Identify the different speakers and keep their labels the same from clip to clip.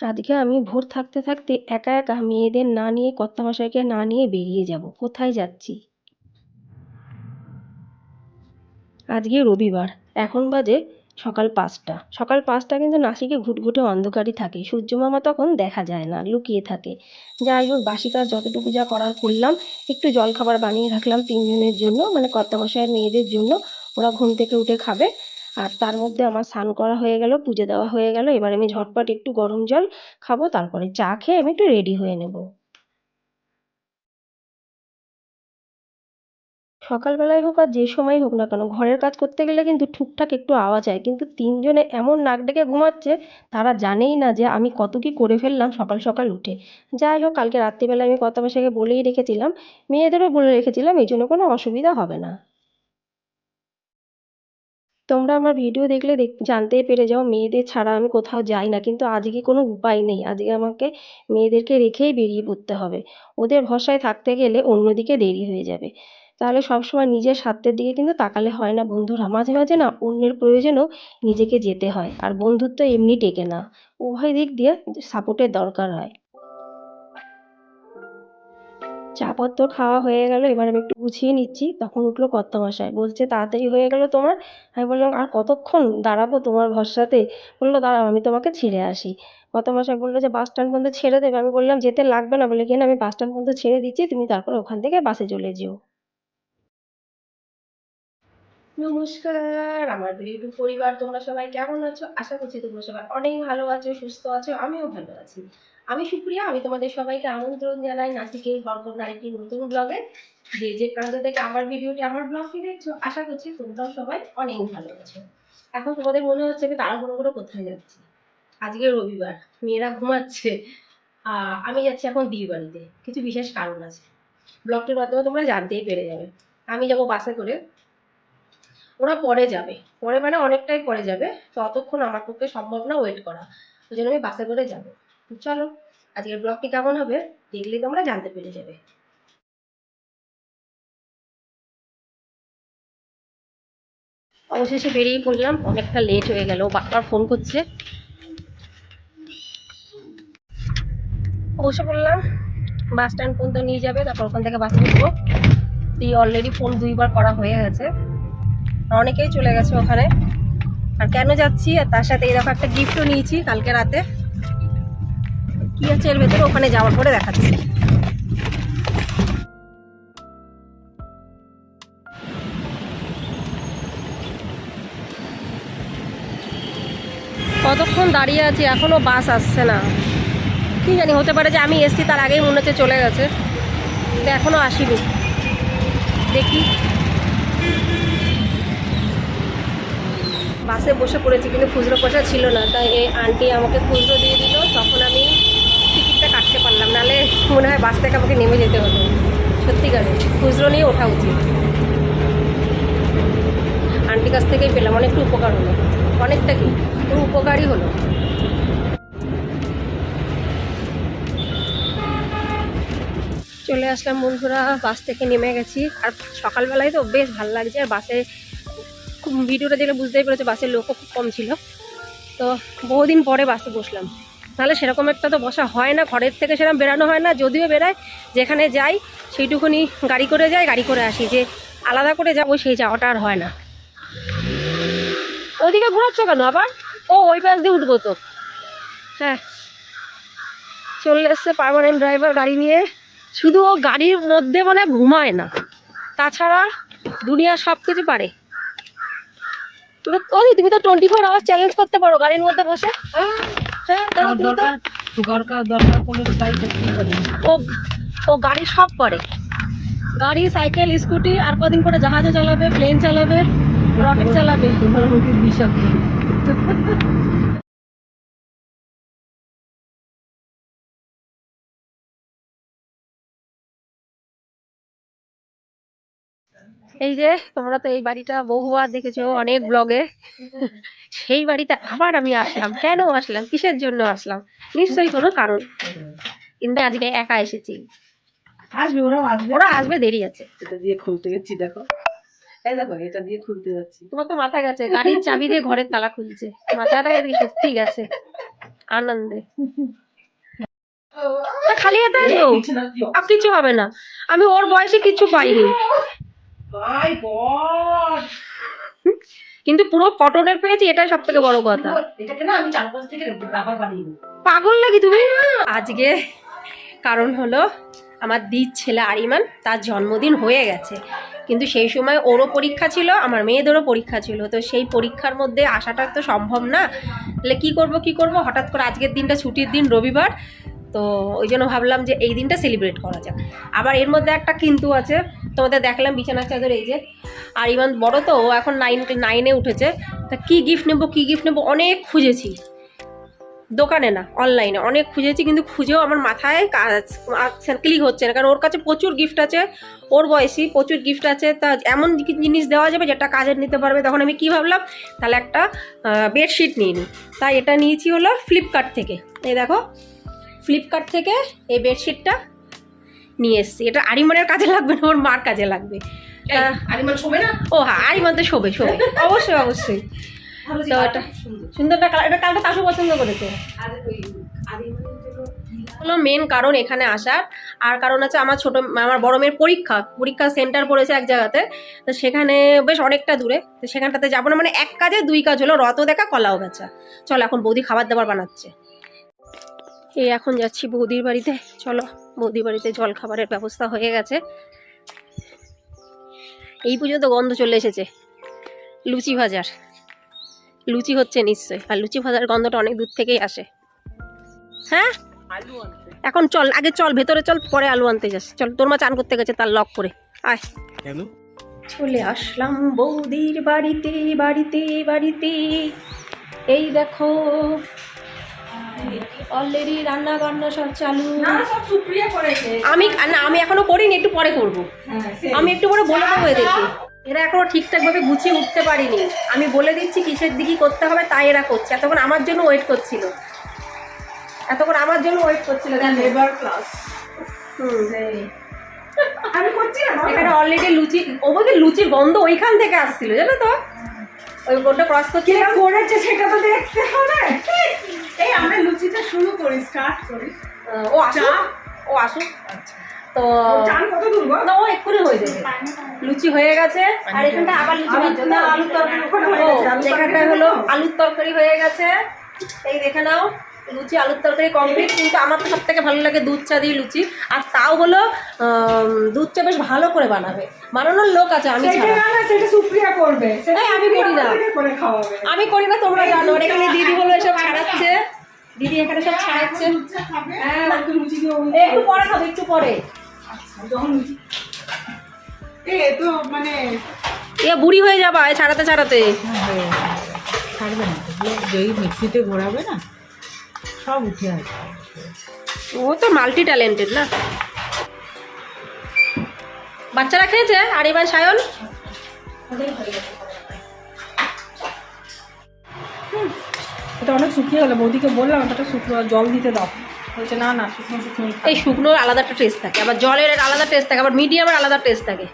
Speaker 1: আজকে আমি ভোর থাকতে থাকতে একা একা মেয়েদের না নিয়ে কর্তামশাইকে না নিয়ে বেরিয়ে যাব। কোথায় যাচ্ছি? আজকে রবিবার। এখন বাজে সকাল ৫টা। সকাল ৫টা কিন্তু নাসিকে ঘুটঘুটে অন্ধকারই থাকে। সূর্যমামা তখন দেখা যায় না, লুকিয়ে থাকে। যাই হোক, বাসি কাজ যতটুকু যা করার করলাম। একটু জলখাবার বানিয়ে রাখলাম ৩ জনের জন্য, মানে কর্তামশাইয়ের মেয়েদের জন্য। ওরা ঘুম থেকে উঠে খাবে। আর তার মধ্যে আমার স্নান করা হয়ে গেল, পুজো দেওয়া হয়ে গেল। এবার আমি ঝটপট একটু গরম জল খাবো, তারপরে চা খেয়ে আমি একটু রেডি হয়ে নেব। সকালবেলায় হোক আর যে সময় হোক না কেন, ঘরের কাজ করতে গেলে কিন্তু টুকটাক একটু আওয়াজ হয়, কিন্তু তিনজনে এমন নাক ডেকে ঘুমাচ্ছে, তারা জানেই না যে আমি কত কি করে ফেললাম সকাল সকাল উঠে। যাই হোক, কালকে রাত্রিবেলা আমি কর্তামশাইকে বলেই রেখেছিলাম, মেয়েদেরও বলে রেখেছিলাম, এই জন্য কোনো অসুবিধা হবে না। তোমরা আমার ভিডিও দেখলে জানতেই পেরে যাও মেয়েদের ছাড়া আমি কোথাও যাই না, কিন্তু আজকে কোনো উপায় নেই। আজকে আমাকে মেয়েদেরকে রেখেই বেরিয়ে পড়তে হবে। ওদের ভরসায় থাকতে গেলে অন্যদিকে দেরি হয়ে যাবে। তাহলে সবসময় নিজের স্বার্থের দিকে কিন্তু তাকালে হয় না বন্ধুরা। মাঝে মাঝে না অন্যের প্রয়োজনেও নিজেকে যেতে হয়, আর বন্ধুত্ব এমনি টেকে না। উভয় দিক দিয়ে সাপোর্টের দরকার হয়। চা পত্র খাওয়া হয়ে গেল, এবার আমি একটু গুছিয়ে নিচ্ছি। তখন উঠলো কর্তামশাই, বলছে তাড়াতাড়ি হয়ে গেল তোমার। আমি বললাম আর কতক্ষণ দাঁড়াবো তোমার ভরসাতে? বললো দাঁড়াও, আমি তোমাকে ছেড়ে আসি। কর্তামশাই বললো যে বাস স্ট্যান্ড পর্যন্ত ছেড়ে দেবে? আমি বললাম যেতে লাগবে না, বলে কিনা আমি বাস স্ট্যান্ড পর্যন্ত ছেড়ে দিচ্ছি, তুমি তারপর ওখান থেকে বাসে চলে যেও। নমস্কার আমার ইউটিউব পরিবার, তোমরা সবাই কেমন আছো? আশা করছি তোমরা সবাই অনেক ভালো আছো, সুস্থ আছো। আমিও ভালো আছি। আমি সুপ্রিয়া, আমি তোমাদের সবাইকে আমন্ত্রণ জানাই নাসিকের বরগুনা আরেকটি নতুন ব্লগে। যে যে প্রান্ত থেকে আমার ভিডিওটি, আমার ব্লগটি দেখছো, আশা করছি তোমরাও সবাই অনেক ভালো আছো। এখন তোমাদের মনে হচ্ছে আমি তাড়াহুড়ো করে কোথায় যাচ্ছি। আজকে রবিবার, মেয়েরা ঘুমাচ্ছে। আমি যাচ্ছি এখন বিয়ে বাড়িতে, কিছু বিশেষ কারণ আছে। ব্লগটির মাধ্যমে তোমরা জানতেই পেরে যাবে। আমি যাবো বাসে করে, ওরা পরে যাবে। পরে মানে অনেকটাই পরে যাবে। ততক্ষণ আমার পক্ষে সম্ভব না ওয়েট করা। ওই জন্য আমি বাসে করে যাবো। চলো, আজকের ব্লগটি কেমন হবে দেখলে তোমরা জানতে পেরে যাবে। অবশেষে বেরিয়ে পড়লাম, অনেকটা লেট হয়ে গেল। ও বারবার ফোন করছে। বসে পড়লাম, বাস স্ট্যান্ড পর্যন্ত নিয়ে যাবে, তারপর ওখান থেকে বাসে উঠবো। দিয়ে অলরেডি ফোন 2বার করা হয়ে গেছে। অনেকেই চলে গেছে ওখানে। আর কেন যাচ্ছি, আর তার সাথে এরকম একটা গিফটও নিয়েছি কালকে রাতে। কি আছে এর ভেতরে ওখানে যাওয়ার পরে দেখাচ্ছি। কতক্ষণ দাঁড়িয়ে আছি, এখনো বাস আসছে না। কি জানি, হতে পারে যে আমি এসছি তার আগেই মনে হচ্ছে চলে গেছে, কিন্তু এখনো আসিনি। দেখি। বাসে বসে পড়েছি, কিন্তু খুচরো পয়সা ছিল না, তাই এই আন্টি আমাকে খুচরো দিয়ে দিল। তখন আমি টিকিটটা কাটতে পারলাম, নাহলে মনে হয় বাস থেকে আমাকে নেমে যেতে হতো। সত্যিকারে খুচরো নিয়ে ওঠা উচিত। আন্টির কাছ থেকেই পেলাম, অনেকটা উপকার হলো। অনেকটা কি, পুরো উপকারই হলো। চলে আসলাম বন্ধুরা, বাস থেকে নেমে গেছি। আর সকালবেলায় তো বেশ ভালো লাগছে। আর বাসে ভিডিওটা দেখলে বুঝতেই পেরেছো বাসের লোকও খুব কম ছিল। তো বহুদিন পরে বাসে বসলাম। তাহলে সেরকম একটা তো বসা হয় না, ঘরের থেকে সেরকম বেরানো হয় না। যদিও বেরাই, যেখানে যাই সেইটুকুনি গাড়ি করে যাই, গাড়ি করে আসি। যে আলাদা করে যাবো সেই যাওয়াটা আর হয় না। ওইদিকে ঘোরাচ্ছ কেন আবার? ও ওই পাশ দিয়ে উঠবো তো। হ্যাঁ, চলে এসছে পার্মানেন্ট ড্রাইভার গাড়ি নিয়ে। শুধু ও গাড়ির মধ্যে মানে ঘুমায় না, তাছাড়া দুনিয়া সব কিছু পারে। তুমি তো 24 আওয়ার চ্যালেঞ্জ করতে পারো গাড়ির মধ্যে বসে। হ্যাঁ, দরকার পড়লে ও ও গাড়ি সব করে। গাড়ি, সাইকেল, স্কুটি, আর কদিন পরে জাহাজও চালাবে, প্লেন চালাবে, রকেট চালাবে। এই যে তোমরা তো এই বাড়িটা বহুবার দেখেছো অনেক ব্লগে। সেই বাড়িতে আবার আমি আসলাম। কেন আসলাম, কিসের জন্য আসলাম? নিশ্চয়ই কোনো কারণ। কিন্তু আজকে একা এসেছি। আসবে, ওরা আসবে, দেরি আছে। এটা দিয়ে খুলতে গেছি, দেখো। এই দেখো, এটা দিয়ে খুলতে যাচ্ছি। তোমার তো মাথা গেছে, গাড়ির চাবি দিয়ে ঘরের তালা খুলছে। মাথাটা এদিকে সত্যি গেছে। আনন্দে। খালি হাতে আসবো, আর কিছু হবে না, আমি ওর বয়সে কিছু পাইনি। কিন্তু পুরো কটনের পেয়েছি, এটাই সব থেকে বড় কথা। পাগল নাকি তুমি? আজকে কারণ হলো আমার দিদির ছেলে আরিমান, তার জন্মদিন হয়ে গেছে, কিন্তু সেই সময় ওরও পরীক্ষা ছিল, আমার মেয়েদেরও পরীক্ষা ছিল, তো সেই পরীক্ষার মধ্যে আসাটা তো সম্ভব না। তাহলে কী করবো, হঠাৎ করে আজকের দিনটা ছুটির দিন, রবিবার, তো ওই জন্য ভাবলাম যে এই দিনটা সেলিব্রেট করা যাক। আবার এর মধ্যে একটা কিন্তু আছে, তোমাদের দেখলাম বিছানার চাদর, এই যে আরিমান বড় তো, ও এখন 9-9-এ উঠেছে, তা কী গিফট নেবো অনেক খুঁজেছি, দোকানে না অনলাইনে অনেক খুঁজেছি, কিন্তু খুঁজেও আমার মাথায় ক্লিক হচ্ছে না, কারণ ওর কাছে প্রচুর গিফট আছে, ওর বয়সী প্রচুর গিফট আছে, তা এমন জিনিস দেওয়া যাবে যেটা কাজে নিতে পারবে। তখন আমি কি ভাবলাম, তাহলে একটা বেডশিট নিয়ে নিই, তাই এটা নিয়েছি হলো ফ্লিপকার্ট থেকে। এই দেখো, ফ্লিপকার্ট থেকে এই বেডশিটটা নিয়ে এসছি। এটা আরিমানের কাজে লাগবে না, ওর মার কাজে লাগবে। আরিমান শোবে না? ও হ্যাঁ, আরিমান তো শোবে অবশ্যই। তো এটা সুন্দরটা কালার, এটা কালারটা তাসু পছন্দ করেছে। হলো মেন কারণ এখানে আসার, আর কারণ আছে আমার বড় মেয়ের পরীক্ষা সেন্টার পড়েছে এক জায়গাতে, তো সেখানে বেশ অনেকটা দূরে, তো সেখানটাতে যাবো না, মানে এক কাজে দুই কাজ হলো, রথও দেখা কলাও বেচা। চলো এখন বৌদি খাবার দাবার বানাচ্ছে। এই এখন যাচ্ছি বৌদির বাড়িতে, চলো বৌদির বাড়িতে জল খাবারের ব্যবস্থা হয়ে গেছে। এই পর্যন্ত গন্ধ চলে এসেছে লুচি ভাজার, লুচি হচ্ছে নিশ্চয়, আর লুচি ভাজার গন্ধটা অনেক দূর থেকেই আসে। হ্যাঁ এখন চল, আগে চল ভেতরে চল, পরে আলু আনতে যাস। চল, তোর মা চান করতে গেছে, তার লক করে আয়। কেন চলে আসলাম বৌদির বাড়িতে। এই দেখো অলরেডি রান্না বান্না সব চালু। আমি এখনো করিনি, একটু পরে করবো। আমি একটু পরে বলে দেবো এদেরকে, এরা এখনো ঠিকঠাক ভাবে গুছিয়ে উঠতে পারিনি, আমি বলে দিচ্ছি কিসের দিকে করতে হবে, তাই এরা করছে। এতক্ষণ আমার জন্য ওয়েট করছিল, লেবার ক্লাস। আমি করছি না, এখানে অলরেডি লুচি, ও বলতে লুচির গন্ধ ওইখান থেকে আসছিল, জানো তো, ওই বোর্ডটা ক্রস করতে করেছে, সেটা তো দেখতে হবে। এই আমরা লুচিটা শুরু করি, স্টার্ট করি। ও আসুক। তো না, ও এক্ষুনি হয়ে যাবে, লুচি হয়ে গেছে। আর এখানটা আবার লুচি হচ্ছে না, আলুর তরকারি, এখানটা হলো আলুর তরকারি হয়ে গেছে। এই দেখে নাও, লুচি আলুর তরকারি কমপ্লিট। কিন্তু আমার তো সব থেকে ভালো লাগে দুধ চা দিয়ে লুচি, আর তাও হলো দুধ চা বেশ ভালো করে বানানোর লোক আছে, আমি সুপ্রিয়া করবে, আমি করি না, তোমরা জানো। এখানে দিদি হলো এসব ছাড়াচ্ছে, দিদি এখানে সব ছাড়াচ্ছে। একটু পরে খাবো, একটু পরে। বুড়ি হয়ে যাবা ছাড়াতে ছাড়াতে,
Speaker 2: ছাড়বে না, মিক্সিতে ঘোরাবে না, সব উঠে আসবে।
Speaker 1: ও তো মাল্টি ট্যালেন্টেড না। বাচ্চারা খেয়েছে, আর এবার সায়ন
Speaker 2: এটা অনেক শুকিয়ে গেলো, বৌদিকে বললাম একটা শুকনো জল দিতে দাও, বলছে না শুকনো।
Speaker 1: এই শুকনোর আলাদা একটা টেস্ট থাকে, আবার জলের আলাদা টেস্ট থাকে, আবার মিডিয়ামের আলাদা টেস্ট থাকে।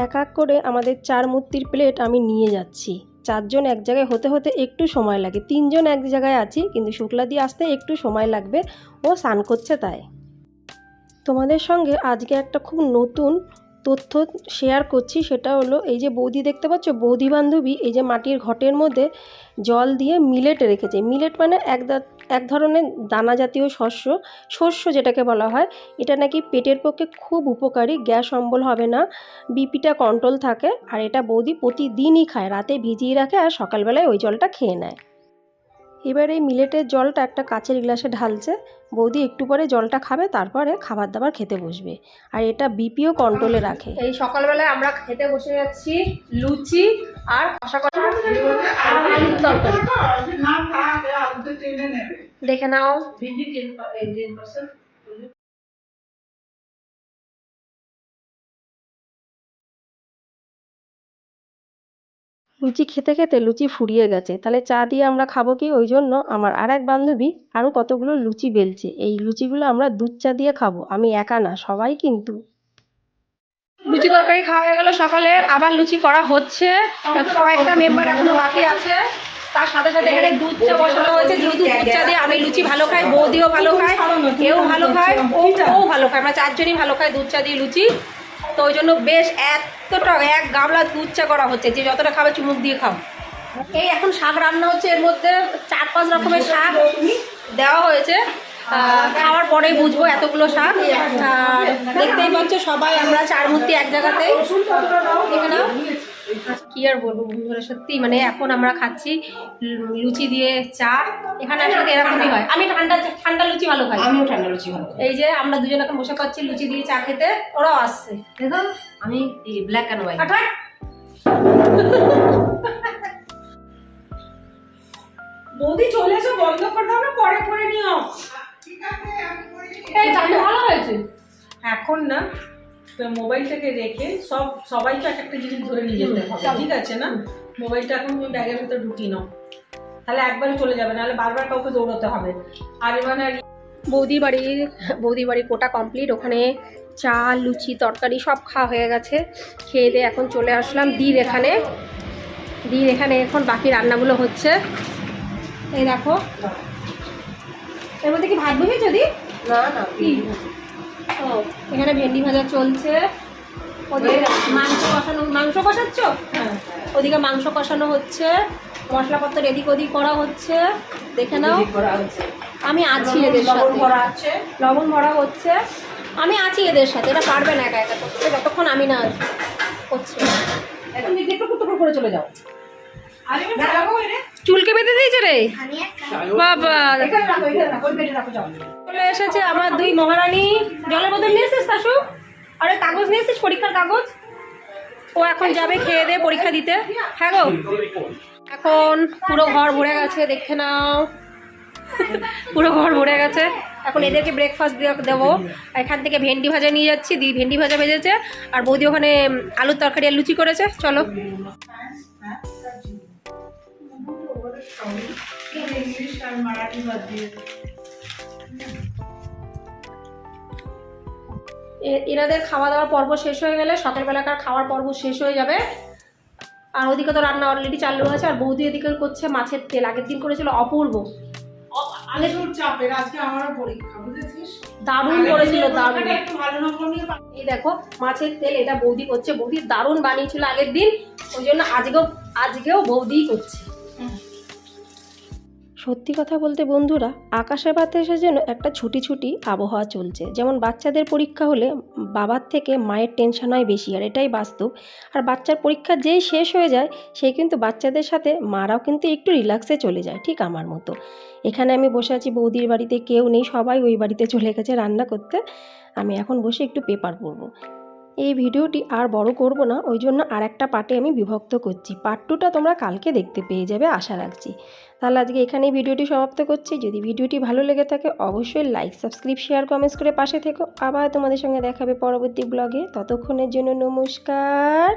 Speaker 1: এক করে আমাদের 4 মূর্তির প্লেট আমি নিয়ে যাচ্ছি। 4 জন এক জায়গায় হতে একটু সময় লাগে, 3 জন এক জায়গায় আছি, কিন্তু শুক্লা দিয়ে আসতে একটু সময় লাগবে, ও স্নান করছে তাই। তোমাদের সঙ্গে আজকে একটা খুব নতুন তথ্য শেয়ার করছি, সেটা হলো এই যে বৌদি দেখতে পাচ্ছ, বৌদি বান্ধবী এই যে মাটির ঘটের মধ্যে জল দিয়ে মিলেট রেখেছে। মিলেট মানে এক ধরনের দানা জাতীয় শস্য যেটাকে বলা হয়। এটা নাকি পেটের পক্ষে খুব উপকারী, গ্যাস অম্বল হবে না, বিপিটা কন্ট্রোল থাকে। আর এটা বৌদি প্রতিদিনই খায়, রাতে ভিজিয়ে রাখে আর সকালবেলায় ওই জলটা খেয়ে নেয়। এবার এই মিলেটের জলটা একটা কাচের গ্লাসে ঢালছে, বৌদি একটু পরে জলটা খাবে, তারপরে খাবার দাবার খেতে বসবে। আর এটা বিপিও কন্ট্রোলে রাখে। এই সকালবেলায় আমরা খেতে বসে যাচ্ছি লুচি আর কষা কষা আলুর তরকারি। দেখে নাও, লুচি খেতে খেতে লুচি ফুরিয়ে গেছে, তাহলে চা দিয়ে আমরা খাবো কি, ওই জন্য আমার আর এক বান্ধবী আরও কতগুলো লুচি বেলছে। এই লুচিগুলো আমরা দুধ চা দিয়ে খাবো, আমি একা না, সবাই। কিন্তু লুচি তরকারি খাওয়া হয়ে গেল সকালে, আবার লুচি করা হচ্ছে, কয়েকটা মেম্বার এখনো বাকি আছে। তার সাথে সাথে এখানে দুধ চা বসানো হয়েছে, যেহেতু দুধ চা দিয়ে। আমি লুচি ভালো খাই, বৌদিও ভালো খায়, কেউ ভালো খায়, ও ভালো খায়, আমরা চারজনই ভালো খাই দুধ চা দিয়ে লুচি। তো ওই জন্য বেশ এতটা এক গামলা দুধ চা করা হচ্ছে, যে যতটা খাবে চুমুক দিয়ে খাও। এই এখন শাক রান্না হচ্ছে, এর মধ্যে 4-5 রকমের শাক দেওয়া হয়েছে। খাওয়ার পরেই বুঝবো এতগুলো শাক। আর দেখতেই পাচ্ছ সবাই আমরা চার মূর্তি এক জায়গাতেই। এখানে কি আর বলবো বন্ধুরা, সত্যি মানে এখন আমরা খাচ্ছি লুচি দিয়ে চা। এখানে আসলে এরকমই হয়। আমি ঠান্ডা লুচি ভালো খাই।
Speaker 3: আমিও ঠান্ডা লুচি ভালো খাই।
Speaker 1: এই যে আমরা দুজন এখন বসে পাচ্ছি লুচি দিয়ে চা খেতে, ওরাও আসছে।
Speaker 3: দেখো আমি ব্ল্যাক অ্যান্ড হোয়াইট।
Speaker 2: বৌদি চলে এসো, বন্ধ করে দাও না, পরে করে নিও।
Speaker 1: এই চাটা ভালো হয়েছে।
Speaker 2: এখন না মোবাইলটাকে রেখে সবাইকে এক একটা জিনিস ধরে নিয়ে যেতে হবে, ঠিক আছে না? মোবাইলটা এখন তুমি ব্যাগের ভিতরে ঢুকিয়ে নাও, তাহলে একবারে চলে যাবে, নাহলে বারবার কাউকে দৌড়াতে হবে। আর মানে
Speaker 1: বৌদির বাড়ির কোটা কমপ্লিট। ওখানে চা লুচি তরকারি সব খাওয়া হয়ে গেছে। খেয়ে দিয়ে এখন চলে আসলাম দির এখানে এখন বাকি রান্নাগুলো হচ্ছে। এই দেখো, এর মধ্যে কি ভাত বসেছ দি?
Speaker 3: না না
Speaker 1: কি ও, এখানে ভেন্ডি ভাজা চলছে, ওদিকে মাংস কষাচ্ছ, ওদিকে মাংস কষানো হচ্ছে, মশলাপত্র রেডি করা হচ্ছে। দেখে নাও, আমি আছি এদের সাথে, লবণ ভরা হচ্ছে, আমি আছি এদের সাথে। এটা পারবে না একা একা করতে, যতক্ষণ আমি না করছি।
Speaker 3: এখন দিদি একটু টুকরো করে চলে যাও।
Speaker 1: চুলকে বেঁধে দিয়েছে রে বাবা।
Speaker 3: এখানে রাখো, ওই পেটে রাখো, যাও।
Speaker 1: চলে এসেছে আমার দুই মহারানী। জলের বোতল নিয়ে এসেছিস শাশু? আরে কাগজ নিয়ে এসেছিস, পরীক্ষার কাগজ? ও এখন যাবে খেয়ে দিয়ে পরীক্ষা দিতে। হ্যাঁ গো, এখন পুরো ঘর ভরে গেছে, দেখে নাও পুরো ঘর ভরে গেছে। এখন এদেরকে ব্রেকফাস্ট দেবো। এখান থেকে ভেন্ডি ভাজা নিয়ে যাচ্ছি, দি ভেন্ডি ভাজা ভেজেছে, আর বৌদি ওখানে আলুর তরকারি আর লুচি করেছে। চলো। এনাদের খাওয়া দাওয়ার পর্ব শেষ হয়ে গেলে সকালবেলাকার খাওয়ার পর্ব শেষ হয়ে যাবে। আর ওদিকে তো রান্না অলরেডি চালু আছে। আর বৌদি এদিকে করছে মাছের তেল। আগের দিন করেছিল অপূর্ব, দারুণ করেছিল, দারুণ। এই দেখো মাছের তেল, এটা বৌদি করছে। বৌদি দারুণ বানিয়েছিল আগের দিন, ওই জন্য আজকেও বৌদিই করছে। সত্যি কথা বলতে বন্ধুরা, আকাশে বাতাসে যেন একটা ছুটি আবহাওয়া চলছে। যেমন বাচ্চাদের পরীক্ষা হলে বাবার থেকে মায়ের টেনশন হয় বেশি, আর এটাই বাস্তব। আর বাচ্চার পরীক্ষা যেই শেষ হয়ে যায়, সেই কিন্তু বাচ্চাদের সাথে মারাও কিন্তু একটু রিল্যাক্সে চলে যায়, ঠিক আমার মতো। এখানে আমি বসে আছি, বৌদির বাড়িতে কেউ নেই, সবাই ওই বাড়িতে চলে গেছে রান্না করতে। আমি এখন বসে একটু পেপার পড়বো। এই ভিডিওটি আর বড় করব না, ওই জন্য আর একটা পার্টে আমি বিভক্ত করছি। পার্ট 2টা তোমরা কালকে দেখতে পেয়ে যাবে, আশা রাখছি। তাহলে আজকে এখানেই ভিডিওটি সমাপ্ত করছি। যদি ভিডিওটি ভালো লেগে থাকে অবশ্যই লাইক, সাবস্ক্রাইব, শেয়ার, কমেন্টস করে পাশে থেকো। আবার তোমাদের সঙ্গে দেখাবে পরবর্তী ব্লগে। ততক্ষণের জন্য নমস্কার।